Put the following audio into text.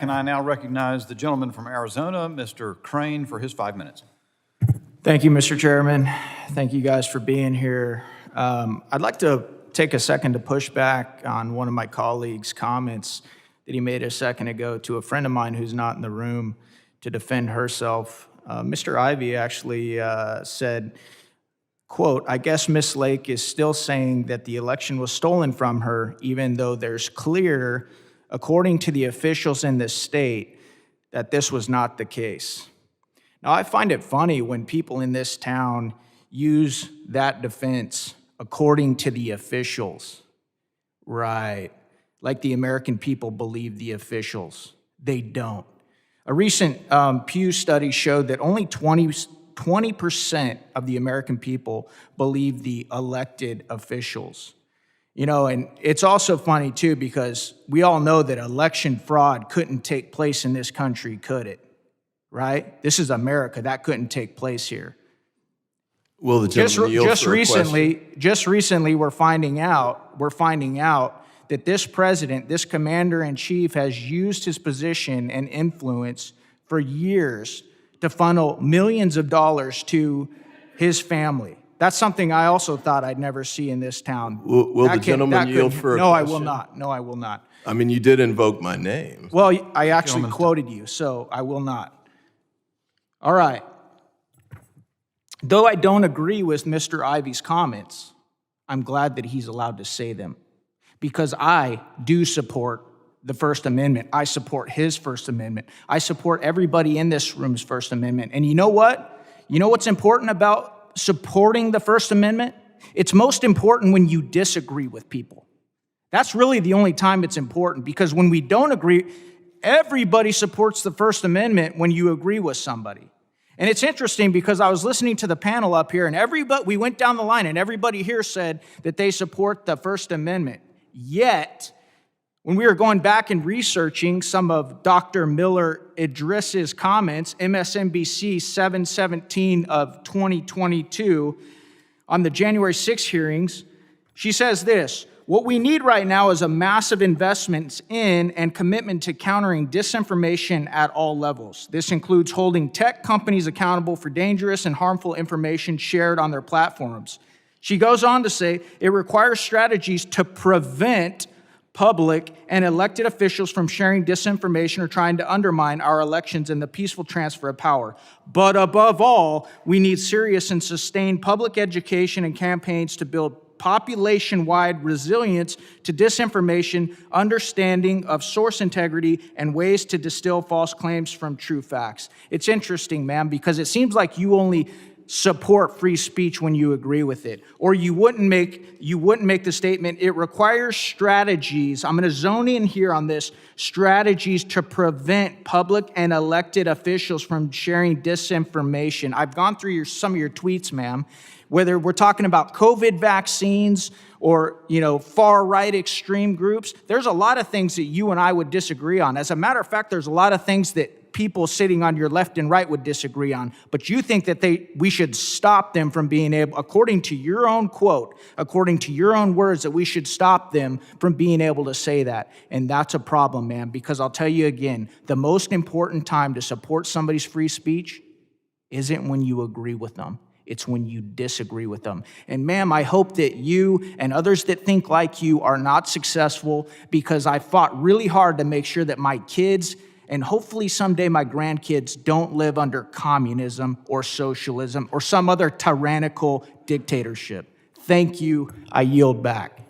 And I now recognize the gentleman from Arizona, Mr. Crane, for his 5 minutes. Thank you, Mr. Chairman. Thank you guys for being here. I'd like to take a second to push back on one of my colleagues' comments that he made a second ago to a friend of mine who's not in the room to defend herself. Mr. Ivey actually said, quote, "I guess Ms. Lake is still saying that the election was stolen from her, even though there's clear, according to the officials in this state, that this was not the case." Now, I find it funny when people in this town use that defense, according to the officials. Right. Like the American people believe the officials. They don't. A recent Pew study showed that only 20% of the American people believe the elected officials. You know, and it's also funny too, because we all know that election fraud couldn't take place in this country, could it? Right? This is America. That couldn't take place here. Will the gentleman yield for a question? Just recently, we're finding out that this president, this commander-in-chief, has used his position and influence for years to funnel millions of dollars to his family. That's something I also thought I'd never see in this town. Will the gentleman yield for a question? No, I will not. No, I will not. I mean, you did invoke my name. Well, I actually quoted you, so I will not. All right. Though I don't agree with Mr. Ivey's comments, I'm glad that he's allowed to say them, because I do support the First Amendment. I support his First Amendment. I support everybody in this room's First Amendment. And you know what? You know what's important about supporting the First Amendment? It's most important when you disagree with people. That's really the only time it's important, because when we don't agree, everybody supports the First Amendment when you agree with somebody. And it's interesting because I was listening to the panel up here, and we went down the line, and everybody here said that they support the First Amendment. Yet, when we were going back and researching some of Dr. Miller Idris's comments, MSNBC 7/17 of 2022, on the January 6 hearings, she says this: "What we need right now is a massive investment in and commitment to countering disinformation at all levels. This includes holding tech companies accountable for dangerous and harmful information shared on their platforms." She goes on to say, "It requires strategies to prevent public and elected officials from sharing disinformation or trying to undermine our elections and the peaceful transfer of power. But above all, we need serious and sustained public education and campaigns to build population-wide resilience to disinformation, understanding of source integrity, and ways to distill false claims from true facts." It's interesting, ma'am, because it seems like you only support free speech when you agree with it, or you wouldn't make the statement, "It requires strategies." I'm going to zone in here on this: strategies to prevent public and elected officials from sharing disinformation. I've gone through some of your tweets, ma'am. Whether we're talking about COVID vaccines or, far-right extreme groups, there's a lot of things that you and I would disagree on. As a matter of fact, there's a lot of things that people sitting on your left and right would disagree on. But you think that we should stop them from being able, according to your own quote, according to your own words, that we should stop them from being able to say that. And that's a problem, man, because I'll tell you again, the most important time to support somebody's free speech isn't when you agree with them. It's when you disagree with them. And ma'am, I hope that you and others that think like you are not successful, because I fought really hard to make sure that my kids and hopefully someday my grandkids don't live under communism or socialism or some other tyrannical dictatorship. Thank you. I yield back.